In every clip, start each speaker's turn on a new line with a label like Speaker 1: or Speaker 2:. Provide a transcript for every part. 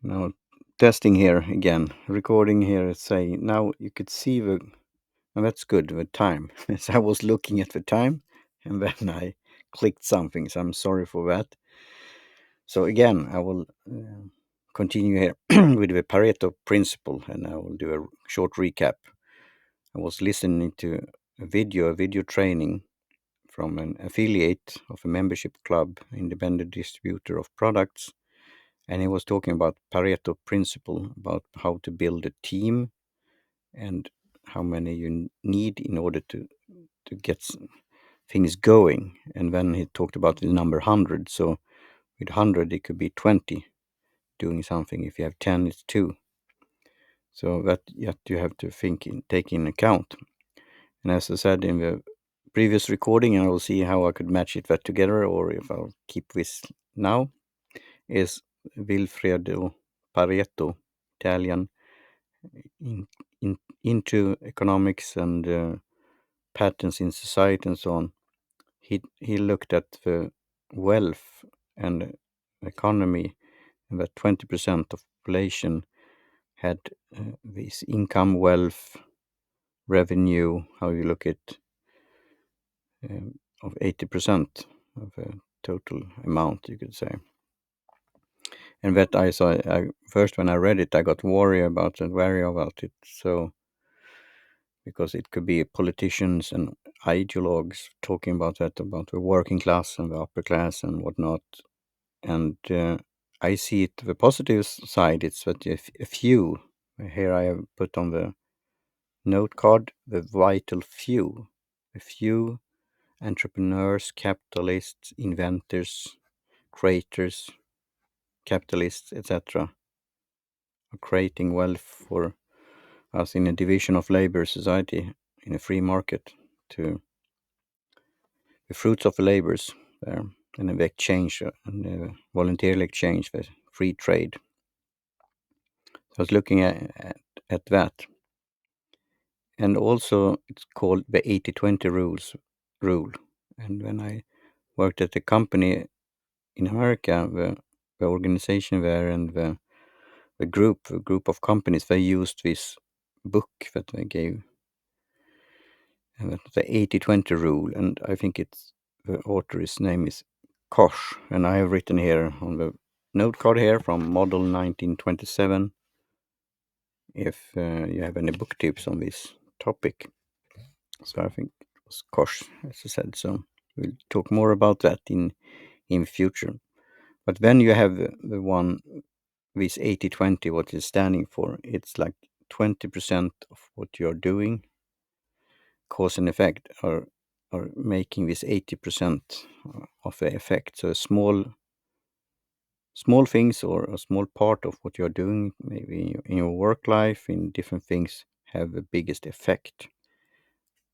Speaker 1: Now, testing here again, recording here, say, now you could see and that's good, the time. As I was looking at the time and then I clicked something, so I'm sorry for that. So, again, I will continue here with the Pareto principle and I will do a short recap. I was listening to a video training from an affiliate of a membership club, independent distributor of products, and he was talking about Pareto principle, about how to build a team and how many you need in order to get things going. And then he talked about the number 100. So with 100, it could be 20 doing something. If you have 10, it's 2. So that yet you have to take in account. And as I said in the previous recording, and I will see how I could match that together or if I'll keep this now, is Vilfredo Pareto, Italian, in, into economics and patterns in society and so on. He looked at the wealth and economy, and that 20% of population had this income, wealth, revenue, how you look at of 80% of the total amount, you could say. And that I saw, first when I read it, I got wary about it. So, because it could be politicians and ideologues talking about that, about the working class and the upper class and whatnot. And I see it, the positive side, it's that if a few, here I have put on the note card, the vital few, a few entrepreneurs, capitalists, inventors, creators, capitalists, etc., are creating wealth for us in a division of labor society in a free market to the fruits of the labors there and the exchange and the voluntarily exchange, the free trade. So I was looking at that. And also it's called the 80-20 rule. And when I worked at a company in America, the organization there and the group of companies, they used this book that they gave, and that's the 80-20 rule. And I think it's the author's name is Koch, and I have written here on the note card here from Model 1927 if you have any book tips on this topic. So I think it was Koch, as I said. So we'll talk more about that in future. But then you have the one, this 80-20, what it's standing for. It's like 20% of what you're doing, cause and effect, are making this 80% of the effect. So small things or a small part of what you're doing, maybe in your work life, in different things, have the biggest effect.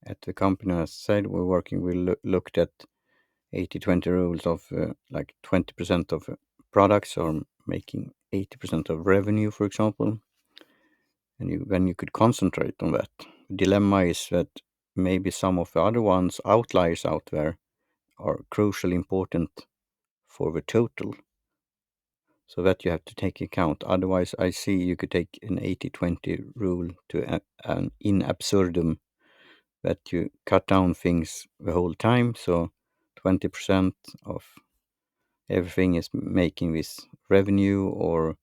Speaker 1: At the company, as I said, we're working, we looked at 80-20 rules of like 20% of products are making 80% of revenue, for example. And then you could concentrate on that. The dilemma is that maybe some of the other ones, outliers out there, are crucially important for the total. So that you have to take account. Otherwise, I see you could take an 80-20 rule to an in absurdum, that you cut down things the whole time. So 20% of everything is making this revenue or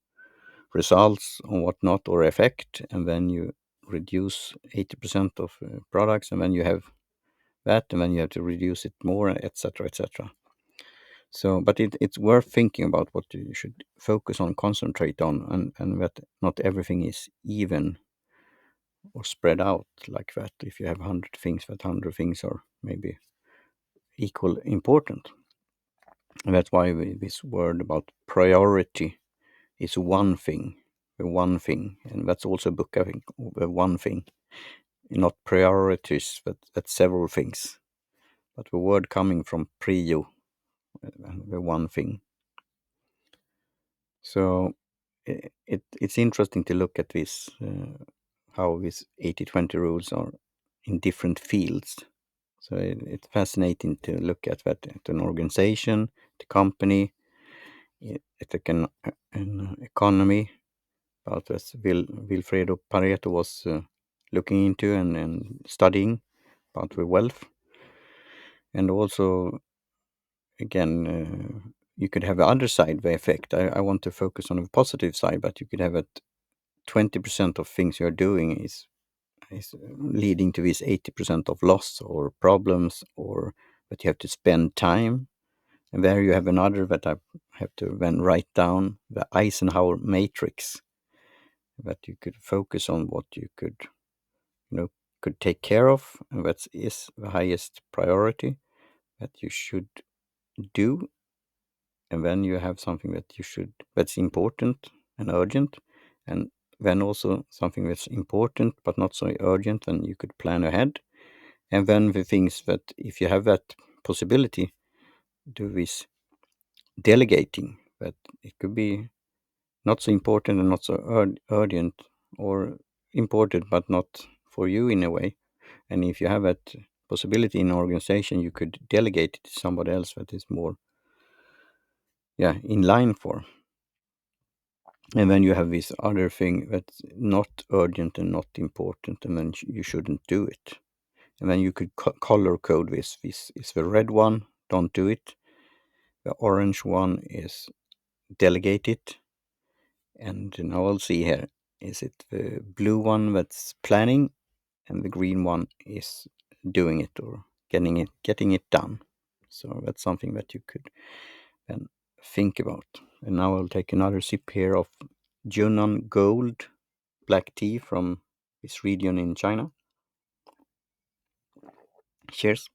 Speaker 1: results or whatnot or effect, and then you reduce 80% of products, and then you have that, and then you have to reduce it more, etc., etc. So, but it's worth thinking about what you should focus on, concentrate on, and that not everything is even or spread out like that. If you have 100 things, that 100 things are maybe equal important. And that's why this word about priority is one thing, the one thing. And that's also a book, I think, the one thing. Not priorities, but that's several things. But the word coming from prio, the one thing. So it's interesting to look at this, how these 80-20 rules are in different fields. So it's fascinating to look at that at an organization, the company, at an economy, about that Wilfredo Pareto was looking into and studying about the wealth. And also, again, you could have the other side, the effect. I want to focus on the positive side, but you could have it 20% of things you're doing is leading to this 80% of loss or problems, or that you have to spend time. And there you have another that I have to then write down, the Eisenhower matrix, that you could focus on what you you know, could take care of, and that is the highest priority that you should do. And then you have something that's important and urgent, and then also something that's important but not so urgent, then you could plan ahead. And then the things that, if you have that possibility, do this delegating, that it could be not so important and not so urgent, or important but not for you in a way. And if you have that possibility in an organization, you could delegate it to somebody else that is more, in line for. And then you have this other thing that's not urgent and not important, and then you shouldn't do it. And then you could color code this. This is the red one, don't do it. The orange one is delegate it. And now I'll see here. Is it the blue one that's planning, and the green one is doing it or getting it done? So that's something that you could then think about. And now I'll take another sip here of Yunnan Gold black tea from this region in China. Cheers.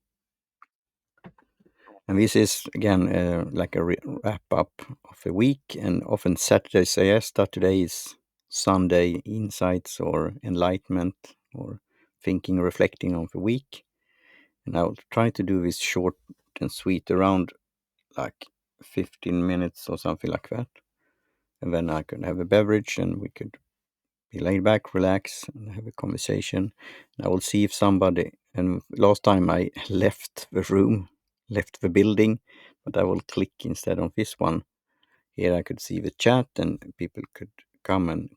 Speaker 1: And this is again like a wrap up of a week, and often Saturday siesta. Today is Sunday insights or enlightenment or thinking, reflecting on the week. And I'll try to do this short and sweet, around like 15 minutes or something like that. And then I could have a beverage and we could be laid back, relax, and have a conversation. And I will see if somebody, and last time I left the room, left the building, but I will click instead on this one. Here I could see the chat and people could come and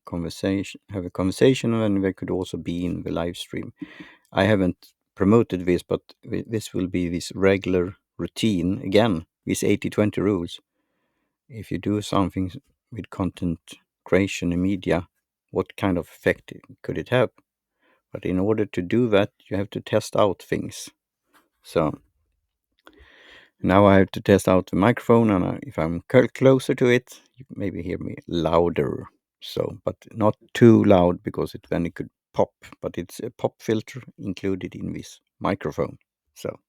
Speaker 1: have a conversation, and they could also be in the live stream. I haven't promoted this, but this will be this regular routine. Again, these 80-20 rules. If you do something with content creation and media, what kind of effect could it have? But in order to do that, you have to test out things. So now I have to test out the microphone, and if I'm closer to it, you can maybe hear me louder. So, but not too loud, because then it could pop. But it's a pop filter included in this microphone. So,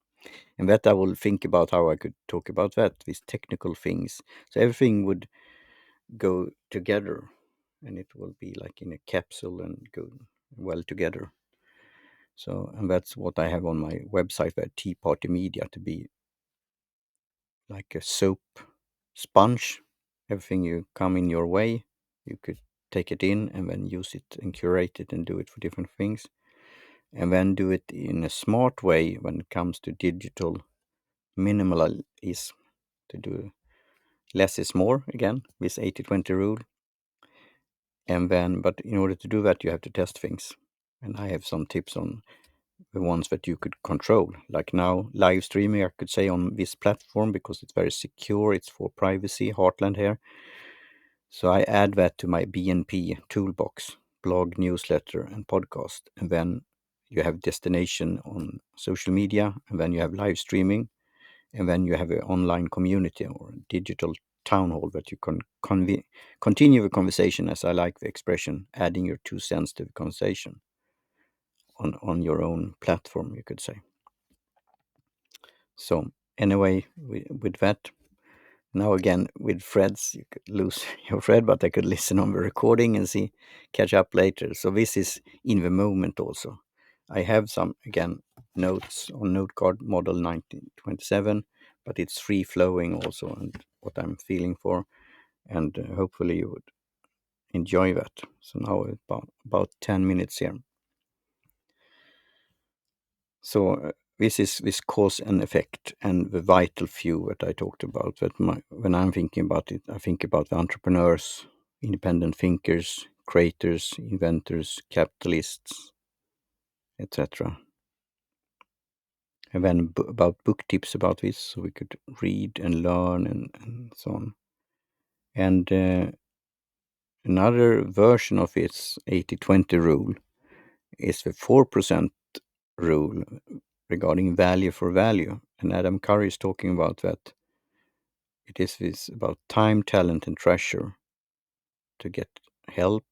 Speaker 1: and that I will think about how I could talk about that, these technical things. So everything would go together, and it will be like in a capsule and go well together. So, and that's what I have on my website, that Tea Party Media, to be like a soap sponge. Everything you come in your way, you could take it in and then use it and curate it and do it for different things. And then do it in a smart way when it comes to digital minimalism, to do less is more, again, this 80-20 rule. And then, but in order to do that, you have to test things. And I have some tips on the ones that you could control. Like now, live streaming, I could say, on this platform, because it's very secure, it's for privacy, Heartland here. So I add that to my BNP toolbox, blog, newsletter, and podcast. And then you have destination on social media, and then you have live streaming, and then you have an online community or a digital town hall that you can continue the conversation, as I like the expression, adding your 2 cents to the conversation on your own platform, you could say. So anyway, with that, now again with threads, you could lose your thread, but I could listen on the recording and catch up later. So this is in the moment also. I have some, again, notes on note card model 1927, but it's free flowing also, and what I'm feeling for, and hopefully you would enjoy that. So now about 10 minutes here. So this is this cause and effect, and the vital few that I talked about. When I'm thinking about it, I think about the entrepreneurs, independent thinkers, creators, inventors, capitalists, etc. And then about book tips about this, so we could read and learn and so on. And another version of its 80-20 rule is the 4% rule regarding value for value. And Adam Curry is talking about that. It is this about time, talent, and treasure to get help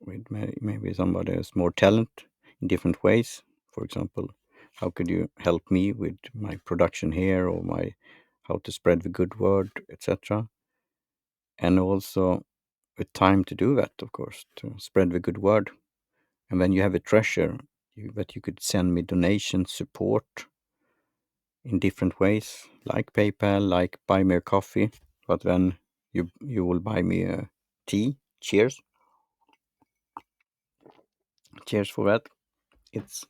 Speaker 1: with maybe somebody has more talent in different ways. For example, how could you help me with my production here or my how to spread the good word, etc. And also with time to do that, of course, to spread the good word. And when you have a treasure that you could send me donation support in different ways, like PayPal, like buy me a coffee, but then you will buy me a tea. Cheers. Cheers for that. It's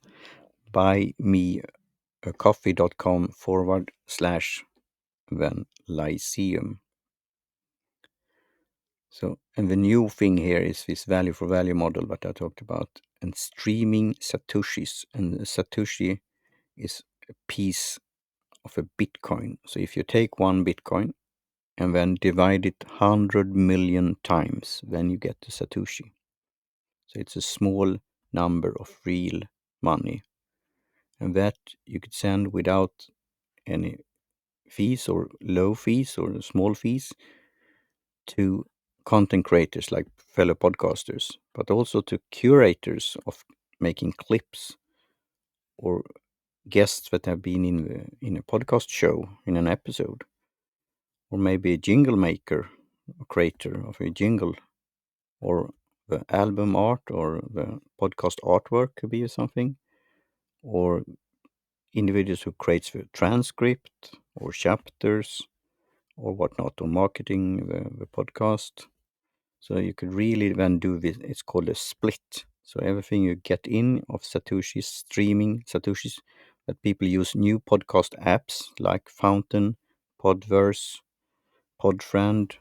Speaker 1: buymeacoffee.com/then Lyceum. So, and the new thing here is this value for value model that I talked about, and streaming Satoshis. And a Satoshi is a piece of a Bitcoin. So if you take one Bitcoin and then divide it 100 million times, then you get the Satoshi. So it's a small number of real money. And that you could send without any fees or low fees or small fees to content creators like fellow podcasters, but also to curators of making clips or guests that have been in a podcast show in an episode, or maybe a jingle maker, a creator of a jingle, or the album art or the podcast artwork could be something, or individuals who creates the transcript or chapters or whatnot, or marketing the podcast. So you could really then do this. It's called a split. So everything you get in of Satoshi's streaming Satoshis, that people use new podcast apps like Fountain, Podverse, Podfriend,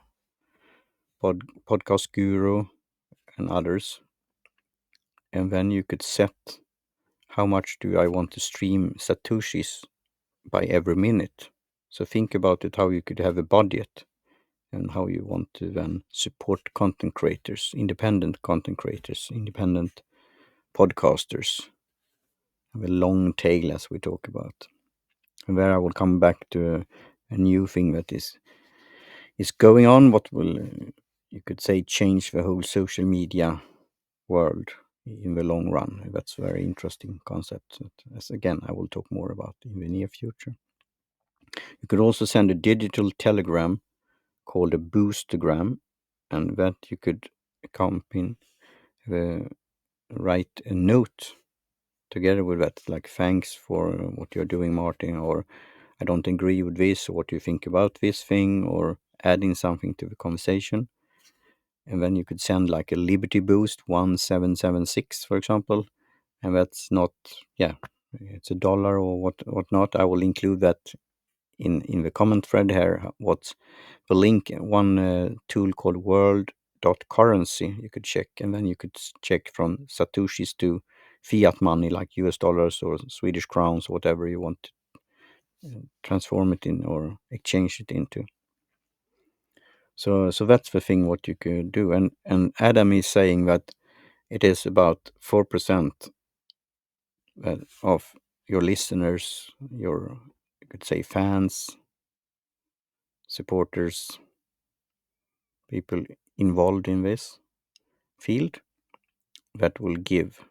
Speaker 1: Podcast Guru, and others. And then you could set how much do I want to stream Satoshis by every minute. So think about it, how you could have a budget and how you want to then support content creators, independent content creators, independent podcasters, have a long tail as we talk about. And there I will come back to a new thing that is going on, what will you could say change the whole social media world in the long run. That's a very interesting concept that, as again, I will talk more about in the near future. You could also send a digital telegram called a boostergram, and that you could accompany write a note together with that, like thanks for what you're doing, Martin, or I don't agree with this, or what do you think about this thing, or adding something to the conversation. And then you could send like a Liberty Boost 1776, for example, and that's not, yeah, it's $1 or whatnot. I will include that in the comment thread here. What's the link? One tool called world.currency you could check, and then you could check from Satoshis to fiat money like US dollars or Swedish crowns, whatever you want to transform it in or exchange it into. So that's the thing what you could do. And Adam is saying that it is about 4% of your listeners, your, you could say, fans, supporters, people involved in this field that will give.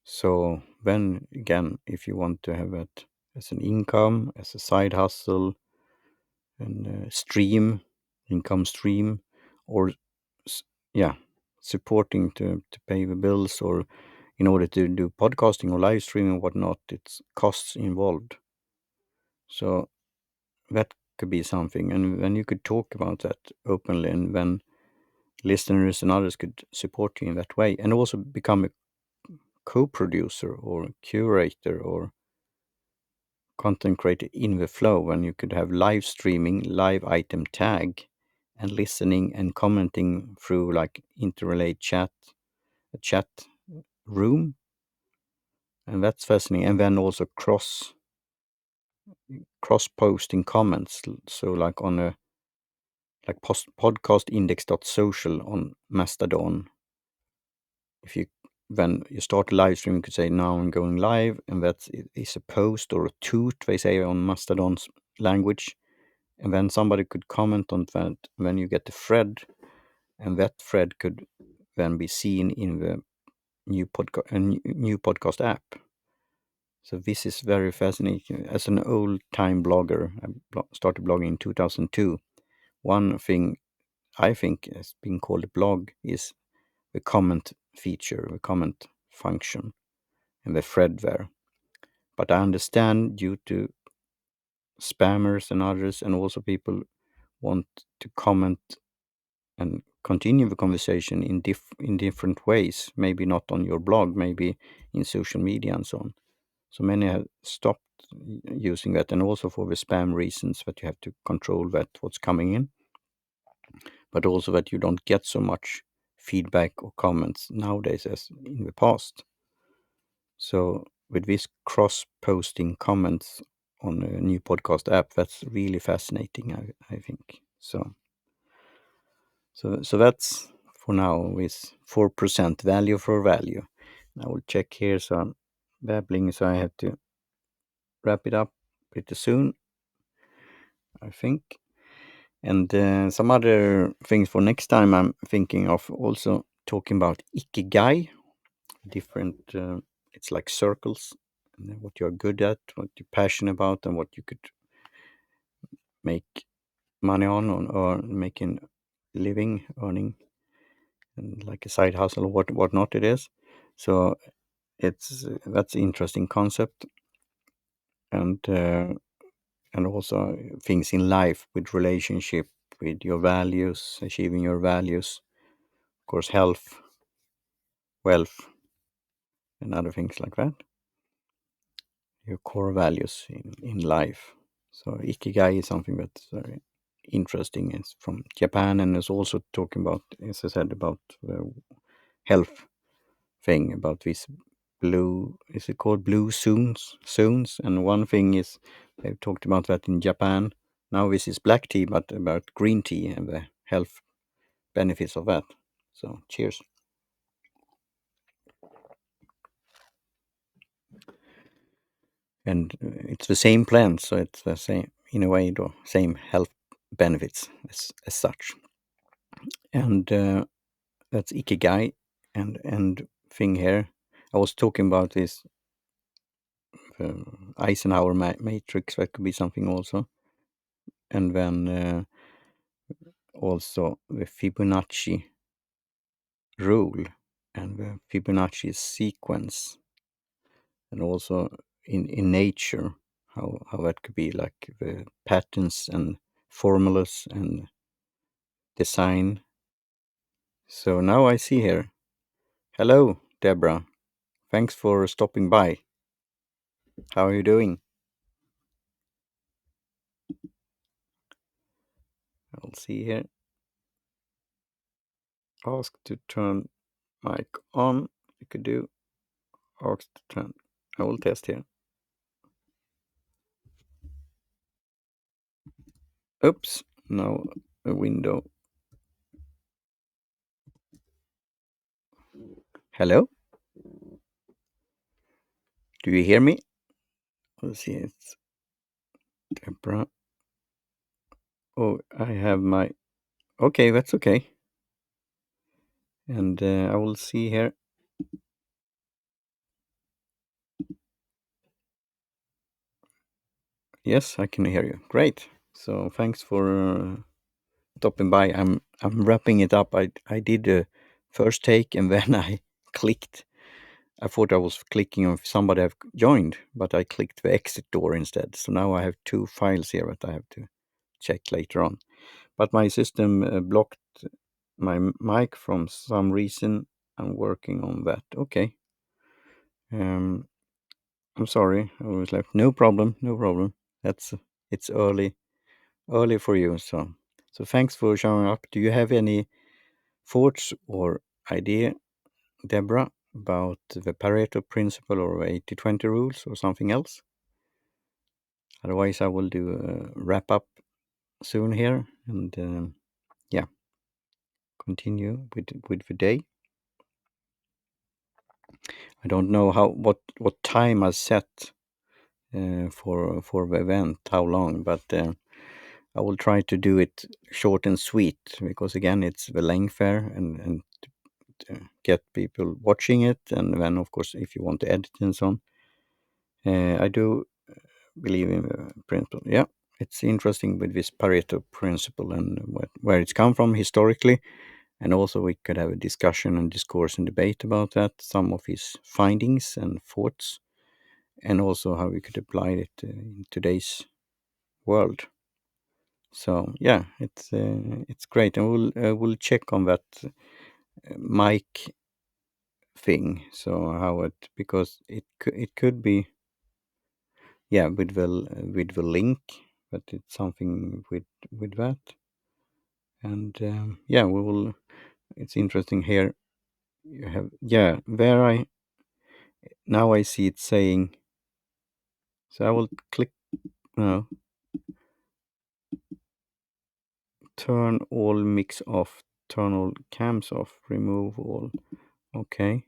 Speaker 1: So then again, if you want to have it as an income, as a side hustle, and income stream, or yeah, supporting to pay the bills, or in order to do podcasting or live streaming or whatnot, it's costs involved. So that could be something, and then you could talk about that openly, and then listeners and others could support you in that way, and also become a co-producer or curator or content creator in the flow, when you could have live streaming, live item tag, and listening and commenting through like interrelate chat, a chat room, and that's fascinating. And then also cross posting comments. So like on a like podcastindex.social on Mastodon. If you When you start a live stream, you could say now I'm going live, and that is a post or a toot they say on Mastodon's language, and then somebody could comment on that. Then you get the thread, and that thread could then be seen in the new podcast app. So this is very fascinating. As an old time blogger, I started blogging in 2002. One thing I think has been called a blog is the comment feature, the comment function, and the thread there. But I understand due to spammers and others, and also people want to comment and continue the conversation in different ways. Maybe not on your blog, maybe in social media and so on. So many have stopped using that, and also for the spam reasons that you have to control that what's coming in, but also that you don't get so much feedback or comments nowadays as in the past. So with this cross-posting comments on a new podcast app, that's really fascinating. I think so. So that's for now with 4% value for value. I will check here. So I'm babbling, so I have to wrap it up pretty soon, I think. And some other things for next time, I'm thinking of also talking about ikigai, different, it's like circles, and then what you're good at, what you're passionate about, and what you could make money on or making living, earning, and like a side hustle or whatnot it is. So it's that's an interesting concept, and also things in life with relationship, with your values, achieving your values, of course, health, wealth, and other things like that. Your core values in life. So ikigai is something that's very interesting. It's from Japan, and it's also talking about, as I said, about health thing, about this blue, is it called blue zones? And one thing is they've talked about that in Japan. Now this is black tea, but about green tea and the health benefits of that. So cheers. And it's the same plant, so it's the same, in a way, the same health benefits as such. And that's ikigai. And thing here, I was talking about this Eisenhower matrix. That could be something also. And then also the Fibonacci rule and the Fibonacci sequence, and also in nature, how that could be like the patterns and formulas and design. So now I see here. Hello, Deborah. Thanks for stopping by. How are you doing? I'll see here. Ask to turn mic on. You could do ask to turn. I will test here. Oops. Now a window. Hello? Do you hear me? Let's see. It's Deborah. Oh, I have my. Okay, that's okay. And I will see here. Yes, I can hear you. Great. So thanks for stopping by. I'm wrapping it up. I did the first take, and then I clicked. I thought I was clicking on somebody I've joined, but I clicked the exit door instead. So now I have two files here that I have to check later on. But my system blocked my mic from some reason. I'm working on that. Okay. I'm sorry. I was like, no problem, no problem. That's It's early for you. So So thanks for showing up. Do you have any thoughts or idea, Deborah, about the Pareto principle or 80-20 rules or something else? Otherwise, I will do a wrap up soon here and yeah, continue with the day. I don't know what time I set for the event, how long, but I will try to do it short and sweet because again, it's the length there and get people watching it, and then of course, if you want to edit and so on, I do believe in the principle. Yeah, it's interesting with this Pareto principle and where it's come from historically. And also, we could have a discussion and discourse and debate about that, some of his findings and thoughts, and also how we could apply it in today's world. So yeah, it's great, and we'll check on that mic thing. So how it, because it could be, yeah, with the link, but it's something with that, and yeah, we will. It's interesting here. You have, yeah, there I now I see it saying. So I will click now. Turn all mix off. Turn all cams off. Remove all. Okay,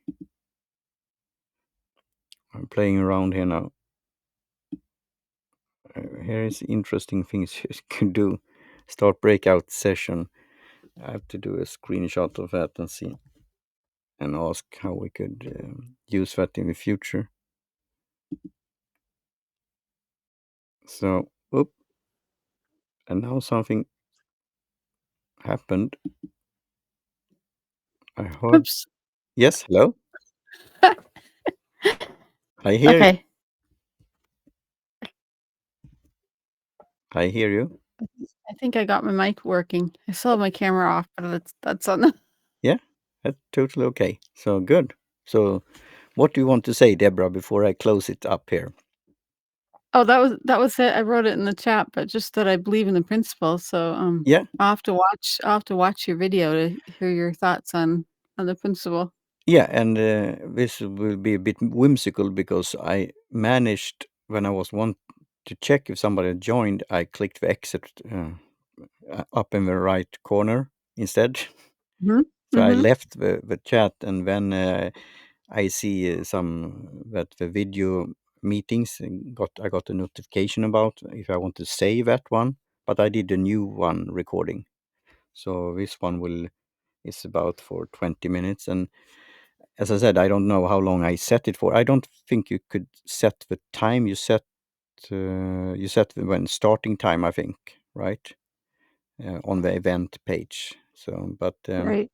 Speaker 1: I'm playing around here now. Here is interesting things you can do. Start breakout session. I have to do a screenshot of that and see and ask how we could use that in the future. So, oop, and now something happened. I heard.
Speaker 2: Oops.
Speaker 1: Yes, hello. I hear.
Speaker 2: Okay.
Speaker 1: I hear you.
Speaker 2: I think I got my mic working. I still have my camera off, but that's on.
Speaker 1: Yeah, that's totally okay. So good. So, what do you want to say, Deborah, before I close it up here?
Speaker 2: Oh, that was it. I wrote it in the chat, but just that I believe in the principle. So
Speaker 1: Yeah,
Speaker 2: I'll have to watch your video to hear your thoughts on the principle.
Speaker 1: yeah, and this will be a bit whimsical because I managed when I was want to check if somebody had joined, I clicked the exit up in the right corner instead.
Speaker 2: Mhm.
Speaker 1: So I
Speaker 2: Mhm.
Speaker 1: left the chat, and then I see some that the video meetings I got a notification about if I want to save that one, but I did a new one recording. So this one will is about for 20 minutes, and as I said, I don't know how long I set it for. I don't think you could set the time. You set the when starting time, I think, right, on the event page. So, but
Speaker 2: Right.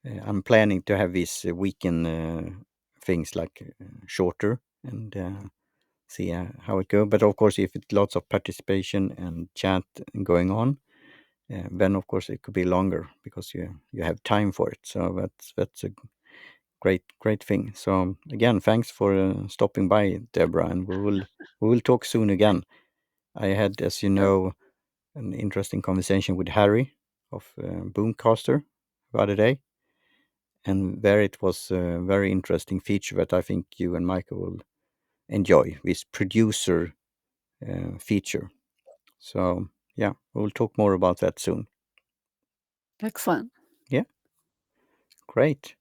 Speaker 1: I'm planning to have these weekend things like shorter and see how it goes. But of course, if it's lots of participation and chat going on, then of course it could be longer because you have time for it. So that's a great thing. So again, thanks for stopping by, Deborah, and we will talk soon again. I had, as you
Speaker 2: Yep.
Speaker 1: know, an interesting conversation with Harry of Boomcaster the other day, and there it was a very interesting feature that I think you and Michael will enjoy. This producer feature. So yeah, we'll talk more about that soon.
Speaker 2: Excellent.
Speaker 1: Yeah, great.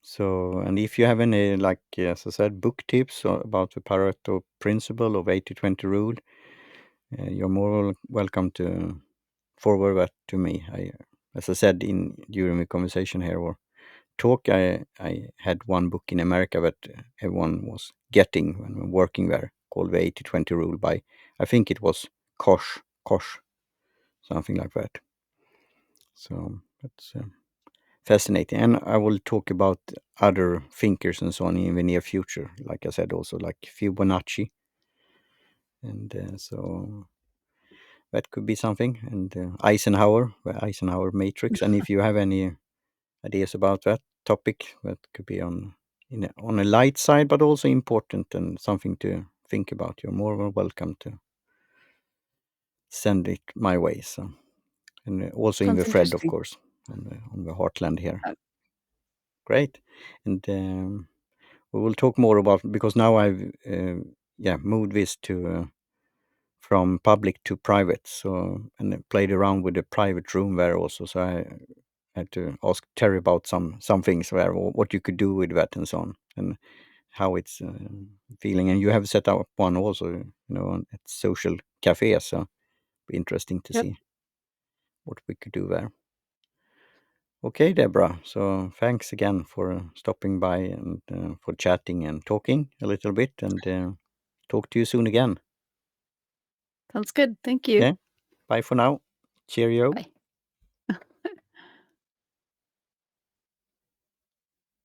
Speaker 1: So, and if you have any, like, as I said, book tips about the Pareto principle of 80-20 rule, you're more welcome to forward that to me. As I said in during the conversation here or talk, I had one book in America that everyone was getting when working there called the 80-20 rule by, I think it was Kosh, something like that. So that's fascinating. And I will talk about other thinkers and so on in the near future. Like I said, also like Fibonacci. And so that could be something. And Eisenhower, the Eisenhower matrix. And if you have any ideas about that topic, that could be on a light side, but also important and something to think about, you're more than welcome to send it my way. So and also in the
Speaker 2: Sounds
Speaker 1: Fred, of
Speaker 2: interesting.
Speaker 1: course, on the heartland here.
Speaker 2: Uh,
Speaker 1: Great, and we will talk more about, because now I've yeah, moved this to from public to private, so, and I played around with the private room there also. So I had to ask Terry about some things there, what you could do with that and so on, and how it's feeling. And you have set up one also, at social cafe, so be interesting to
Speaker 2: yep.
Speaker 1: see what we could do there. Okay, Deborah. So thanks again for stopping by and for chatting and talking a little bit, and talk to you soon again.
Speaker 2: Sounds good. Thank you.
Speaker 1: Yeah. Bye for now. Cheerio.
Speaker 2: Bye.